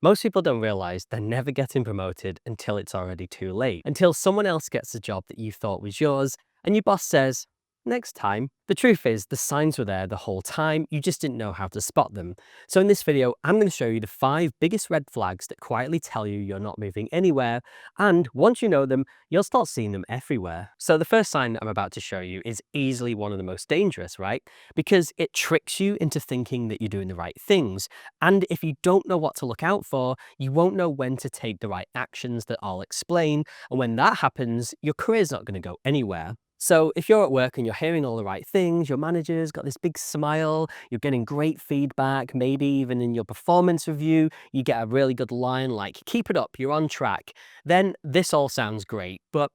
Most people don't realize they're never getting promoted until it's already too late, until someone else gets the job that you thought was yours and your boss says, next time. The truth is, the signs were there the whole time, you just didn't know how to spot them. So in this video, I'm going to show you the 5 biggest red flags that quietly tell you you're not moving anywhere, and once you know them, you'll start seeing them everywhere. So the first sign I'm about to show you is easily one of the most dangerous, right? Because it tricks you into thinking that you're doing the right things. And if you don't know what to look out for, you won't know when to take the right actions that I'll explain. And when that happens, your career's not going to go anywhere. So if you're at work and you're hearing all the right things, your manager's got this big smile, you're getting great feedback, maybe even in your performance review, you get a really good line like, keep it up, you're on track, then this all sounds great. But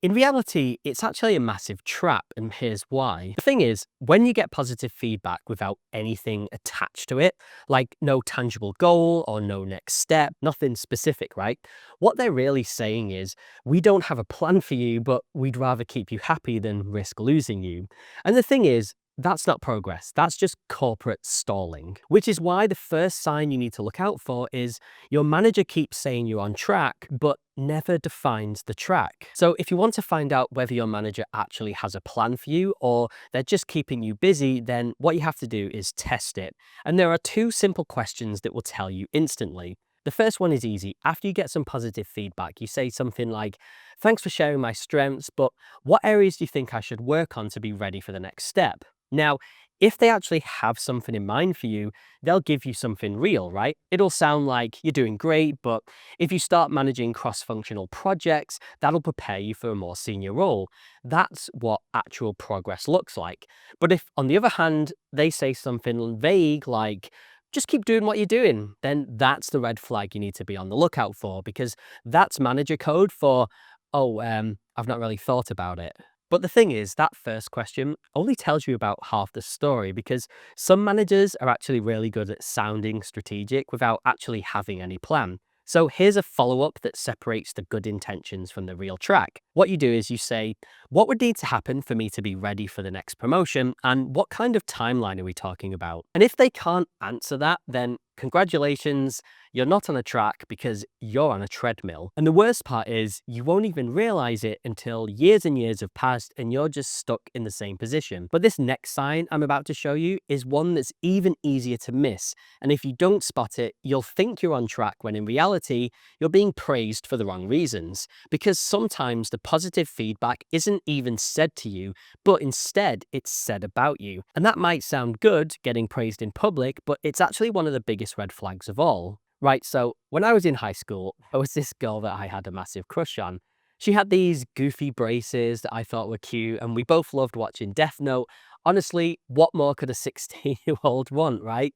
in reality, it's actually a massive trap, and here's why. The thing is, when you get positive feedback without anything attached to it, like no tangible goal or no next step, nothing specific, right? What they're really saying is, we don't have a plan for you, but we'd rather keep you happy than risk losing you. And the thing is, that's not progress. That's just corporate stalling, which is why the first sign you need to look out for is your manager keeps saying you're on track, but never defines the track. So if you want to find out whether your manager actually has a plan for you or they're just keeping you busy, then what you have to do is test it. And there are 2 simple questions that will tell you instantly. The first one is easy. After you get some positive feedback, you say something like, thanks for sharing my strengths, but what areas do you think I should work on to be ready for the next step? Now, if they actually have something in mind for you, they'll give you something real, right? It'll sound like you're doing great, but if you start managing cross-functional projects, that'll prepare you for a more senior role. That's what actual progress looks like. But if, on the other hand, they say something vague like, just keep doing what you're doing, then that's the red flag you need to be on the lookout for, because that's manager code for, I've not really thought about it. But the thing is, that first question only tells you about half the story, because some managers are actually really good at sounding strategic without actually having any plan. So here's a follow-up that separates the good intentions from the real track. What you do is you say, what would need to happen for me to be ready for the next promotion, and what kind of timeline are we talking about? And if they can't answer that, then congratulations, you're not on a track because you're on a treadmill. And the worst part is you won't even realize it until years and years have passed and you're just stuck in the same position. But this next sign I'm about to show you is one that's even easier to miss. And if you don't spot it, you'll think you're on track when in reality, you're being praised for the wrong reasons. Because sometimes the positive feedback isn't even said to you, but instead it's said about you. And that might sound good, getting praised in public, but it's actually one of the biggest red flags of all. Right, so when I was in high school, there was this girl that I had a massive crush on. She had these goofy braces that I thought were cute, and we both loved watching Death Note. Honestly, what more could a 16-year-old want, right?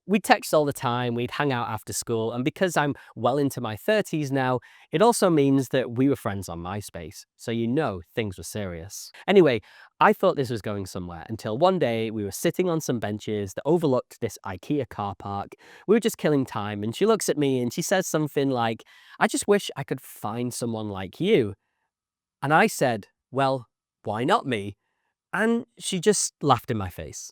We'd text all the time, we'd hang out after school, and because I'm well into my 30s now, it also means that we were friends on MySpace, so you know things were serious. Anyway, I thought this was going somewhere until one day we were sitting on some benches that overlooked this IKEA car park. We were just killing time, and she looks at me and she says something like, I just wish I could find someone like you. And I said, well, why not me? And she just laughed in my face.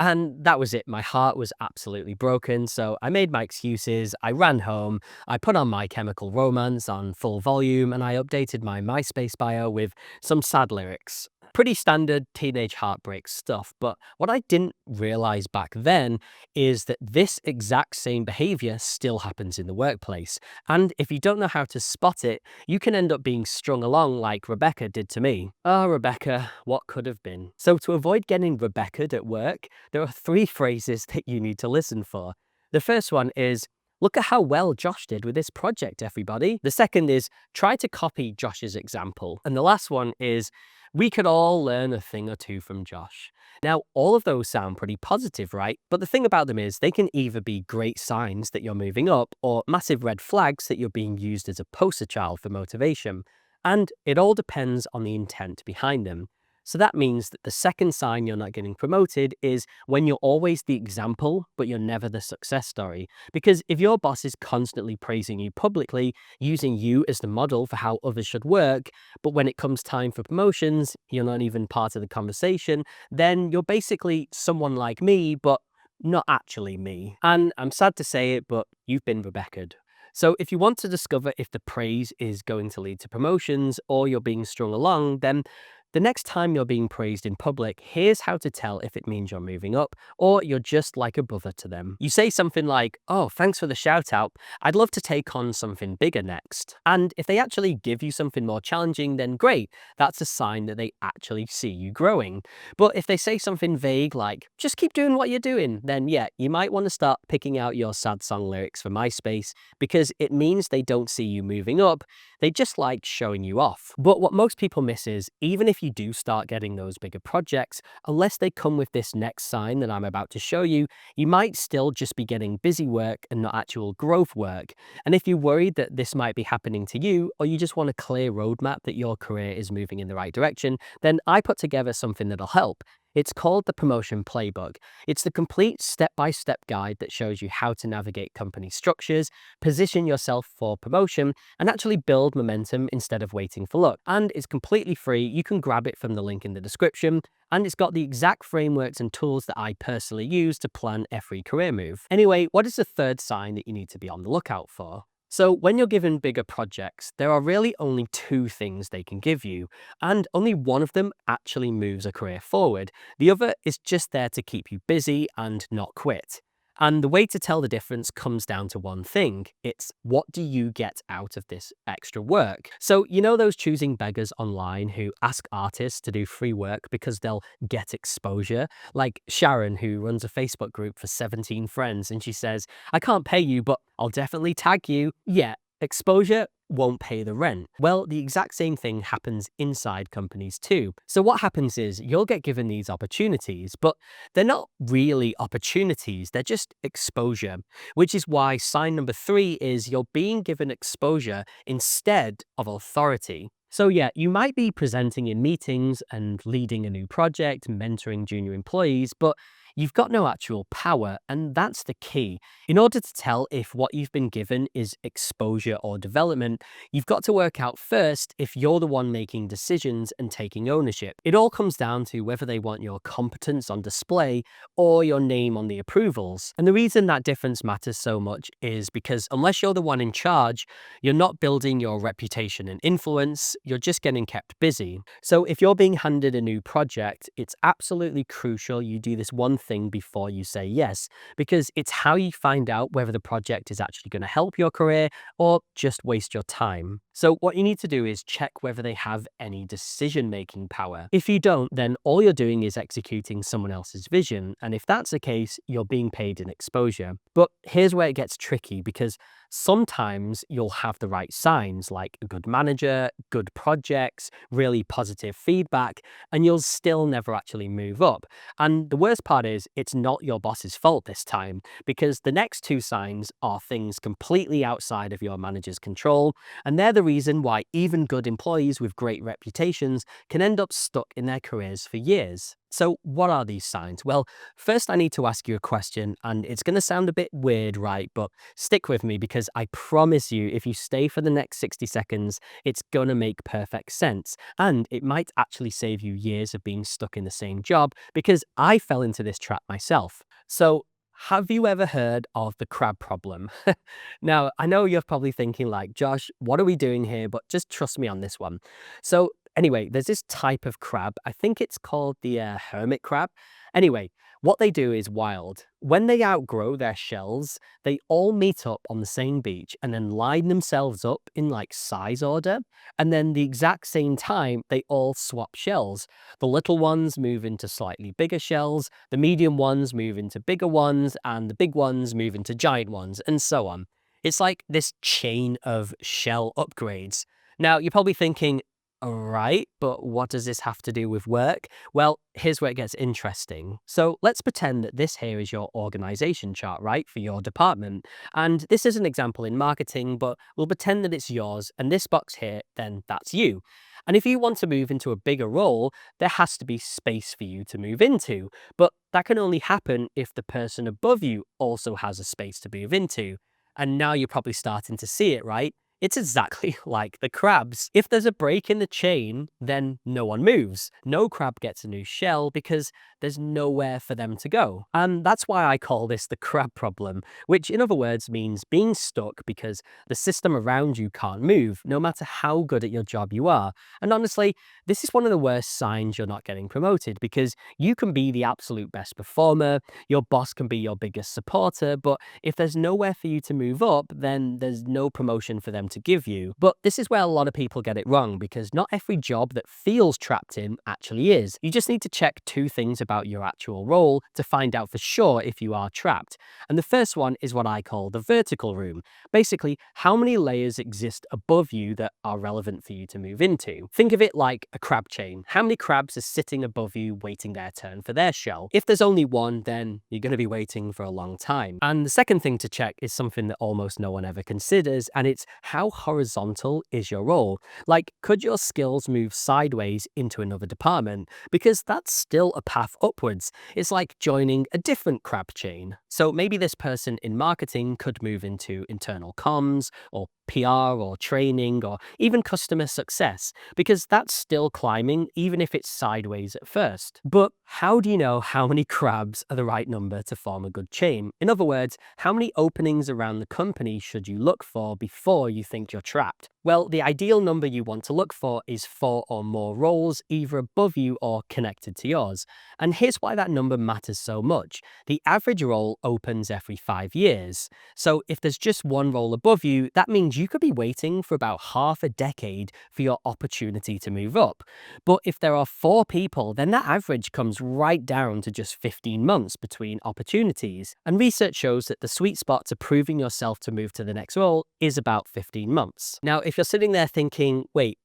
And that was it. My heart was absolutely broken. So I made my excuses. I ran home. I put on My Chemical Romance on full volume, and I updated my MySpace bio with some sad lyrics. Pretty standard teenage heartbreak stuff. But what I didn't realize back then is that this exact same behavior still happens in the workplace. And if you don't know how to spot it, you can end up being strung along like Rebecca did to me. Ah, Rebecca, what could have been? So to avoid getting Rebecca'd at work, there are 3 phrases that you need to listen for. The first one is, look at how well Josh did with this project, everybody. The second is, try to copy Josh's example. And the last one is, we could all learn a thing or two from Josh. Now, all of those sound pretty positive, right? But the thing about them is they can either be great signs that you're moving up or massive red flags that you're being used as a poster child for motivation. And it all depends on the intent behind them. So that means that the second sign you're not getting promoted is when you're always the example, but you're never the success story. Because if your boss is constantly praising you publicly, using you as the model for how others should work, but when it comes time for promotions, you're not even part of the conversation, then you're basically someone like me, but not actually me. And I'm sad to say it, but you've been Rebecca'd. So if you want to discover if the praise is going to lead to promotions or you're being strung along, then the next time you're being praised in public, here's how to tell if it means you're moving up or you're just like a brother to them. You say something like, "Oh, thanks for the shout out. I'd love to take on something bigger next." And if they actually give you something more challenging, then great. That's a sign that they actually see you growing. But if they say something vague like, "Just keep doing what you're doing," then yeah, you might want to start picking out your sad song lyrics for MySpace because it means they don't see you moving up. They just like showing you off. But what most people miss is, even if you do start getting those bigger projects, unless they come with this next sign that I'm about to show you, you might still just be getting busy work and not actual growth work. And if you're worried that this might be happening to you, or you just want a clear roadmap that your career is moving in the right direction, then I put together something that'll help. It's called the Promotion Playbook. It's the complete step-by-step guide that shows you how to navigate company structures, position yourself for promotion, and actually build momentum instead of waiting for luck. And it's completely free. You can grab it from the link in the description. And it's got the exact frameworks and tools that I personally use to plan every career move. Anyway, what is the third sign that you need to be on the lookout for? So when you're given bigger projects, there are really only two things they can give you, and only one of them actually moves a career forward. The other is just there to keep you busy and not quit. And the way to tell the difference comes down to one thing. It's, what do you get out of this extra work? So you know those choosing beggars online who ask artists to do free work because they'll get exposure? Like Sharon, who runs a Facebook group for 17 friends, and she says, "I can't pay you, but I'll definitely tag you." Yeah, exposure won't pay the rent. Well, the exact same thing happens inside companies too. So what happens is you'll get given these opportunities, but they're not really opportunities, they're just exposure, which is why sign number 3 is you're being given exposure instead of authority. So yeah, you might be presenting in meetings and leading a new project, mentoring junior employees, but you've got no actual power, and that's the key. In order to tell if what you've been given is exposure or development, you've got to work out first if you're the one making decisions and taking ownership. It all comes down to whether they want your competence on display or your name on the approvals. And the reason that difference matters so much is because unless you're the one in charge, you're not building your reputation and influence, you're just getting kept busy. So if you're being handed a new project, it's absolutely crucial you do this one thing before you say yes, because it's how you find out whether the project is actually going to help your career or just waste your time. So what you need to do is check whether they have any decision-making power. If you don't, then all you're doing is executing someone else's vision, and if that's the case, you're being paid in exposure. But here's where it gets tricky, because sometimes you'll have the right signs, like a good manager, good projects, really positive feedback, and you'll still never actually move up. And the worst part is, it's not your boss's fault this time, because the next two signs are things completely outside of your manager's control, and they're the reason why even good employees with great reputations can end up stuck in their careers for years. So what are these signs? Well, first I need to ask you a question, and it's going to sound a bit weird, right? But stick with me, because I promise you, if you stay for the next 60 seconds, it's going to make perfect sense. And it might actually save you years of being stuck in the same job, because I fell into this trap myself. So have you ever heard of the crab problem? Now, I know you're probably thinking like, "Josh, what are we doing here?" But just trust me on this one. So anyway, there's this type of crab. I think it's called the hermit crab. Anyway, what they do is wild. When they outgrow their shells, they all meet up on the same beach and then line themselves up in like size order. And then the exact same time, they all swap shells. The little ones move into slightly bigger shells, the medium ones move into bigger ones, and the big ones move into giant ones, and so on. It's like this chain of shell upgrades. Now, you're probably thinking, all right, but what does this have to do with work? Well, here's where it gets interesting. So let's pretend that this here is your organization chart, right, for your department. And this is an example in marketing, but we'll pretend that it's yours, and this box here, then that's you. And if you want to move into a bigger role, there has to be space for you to move into. But that can only happen if the person above you also has a space to move into. And now you're probably starting to see it, right? It's exactly like the crabs. If there's a break in the chain, then no one moves. No crab gets a new shell because there's nowhere for them to go. And that's why I call this the crab problem, which in other words means being stuck because the system around you can't move, no matter how good at your job you are. And honestly, this is one of the worst signs you're not getting promoted because you can be the absolute best performer, your boss can be your biggest supporter, but if there's nowhere for you to move up, then there's no promotion for them to give you. But this is where a lot of people get it wrong because not every job that feels trapped in actually is. You just need to check two things about your actual role to find out for sure if you are trapped. And the first one is what I call the vertical room. Basically, how many layers exist above you that are relevant for you to move into. Think of it like a crab chain. How many crabs are sitting above you waiting their turn for their shell? If there's only one, then you're going to be waiting for a long time. And the second thing to check is something that almost no one ever considers, and it's how horizontal is your role? Like, could your skills move sideways into another department? Because that's still a path upwards. It's like joining a different crab chain. So maybe this person in marketing could move into internal comms or PR or training or even customer success, because that's still climbing even if it's sideways at first. But how do you know how many crabs are the right number to form a good chain? In other words, how many openings around the company should you look for before you think you're trapped? Well, the ideal number you want to look for is 4 or more roles either above you or connected to yours. And here's why that number matters so much. The average role opens every 5 years. So if there's just one role above you, that means you could be waiting for about half a decade for your opportunity to move up. But if there are 4 people, then that average comes right down to just 15 months between opportunities. And research shows that the sweet spot to proving yourself to move to the next role is about 15 months. Now, if you're sitting there thinking, wait,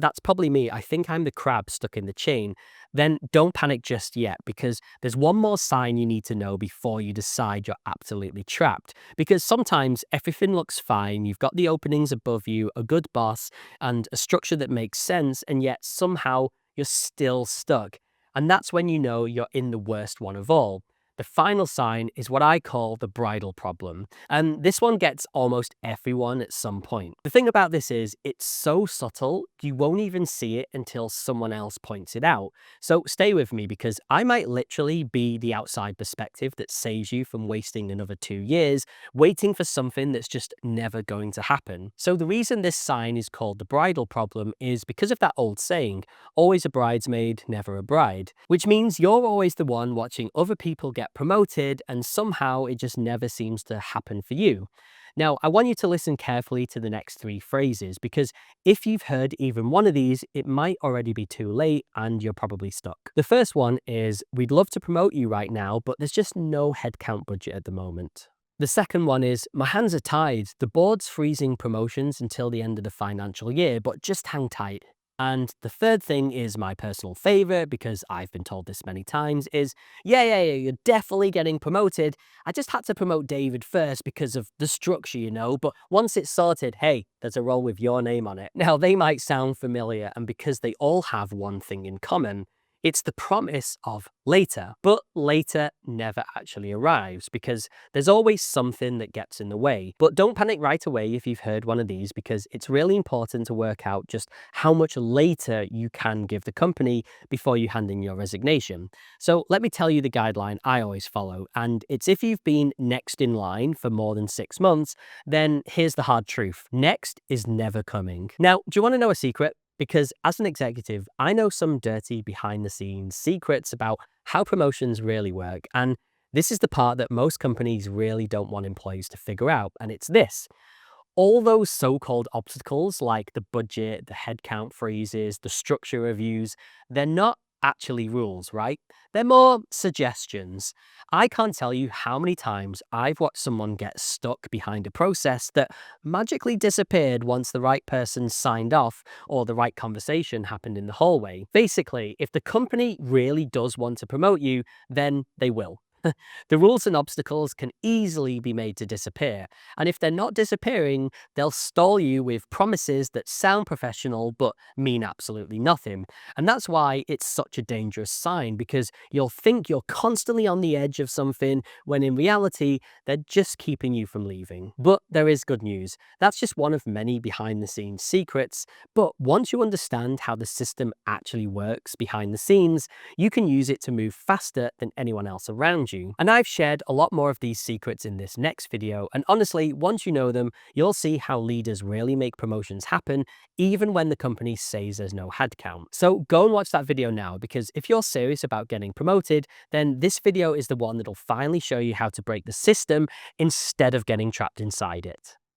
that's probably me, I think I'm the crab stuck in the chain, then don't panic just yet, because there's one more sign you need to know before you decide you're absolutely trapped. Because sometimes everything looks fine, you've got the openings above you, a good boss, and a structure that makes sense, and yet somehow you're still stuck. And that's when you know you're in the worst one of all. The final sign is what I call the bridle problem, and this one gets almost everyone at some point. The thing about this is it's so subtle, you won't even see it until someone else points it out. So stay with me, because I might literally be the outside perspective that saves you from wasting another 2 years waiting for something that's just never going to happen. So the reason this sign is called the bridle problem is because of that old saying, always a bridesmaid, never a bride, which means you're always the one watching other people get promoted and somehow it just never seems to happen for you. Now, I want you to listen carefully to the next 3 phrases, because if you've heard even one of these, it might already be too late and you're probably stuck. The first one is, we'd love to promote you right now, but there's just no headcount budget at the moment. The second one is, my hands are tied. The board's freezing promotions until the end of the financial year, but just hang tight. And the third thing is my personal favorite, because I've been told this many times, is, yeah, you're definitely getting promoted. I just had to promote David first because of the structure, but once it's sorted, hey, there's a role with your name on it. Now, they might sound familiar, and because they all have one thing in common, it's the promise of later. But later never actually arrives, because there's always something that gets in the way. But don't panic right away if you've heard one of these, because it's really important to work out just how much later you can give the company before you hand in your resignation. So let me tell you the guideline I always follow, and it's, if you've been next in line for more than 6 months, then here's the hard truth. Next is never coming. Now, do you want to know a secret? Because as an executive, I know some dirty behind the scenes secrets about how promotions really work. And this is the part that most companies really don't want employees to figure out. And it's this: all those so-called obstacles like the budget, the headcount freezes, the structure reviews, they're not actually rules, right? They're more suggestions. I can't tell you how many times I've watched someone get stuck behind a process that magically disappeared once the right person signed off or the right conversation happened in the hallway. Basically, if the company really does want to promote you, then they will. The rules and obstacles can easily be made to disappear, and if they're not disappearing, they'll stall you with promises that sound professional but mean absolutely nothing. And that's why it's such a dangerous sign, because you'll think you're constantly on the edge of something when in reality, they're just keeping you from leaving. But there is good news. That's just one of many behind the scenes secrets. But once you understand how the system actually works behind the scenes, you can use it to move faster than anyone else around you. And I've shared a lot more of these secrets in this next video, and honestly, once you know them, you'll see how leaders really make promotions happen, even when the company says there's no headcount. So go and watch that video now, because if you're serious about getting promoted, then this video is the one that'll finally show you how to break the system instead of getting trapped inside it.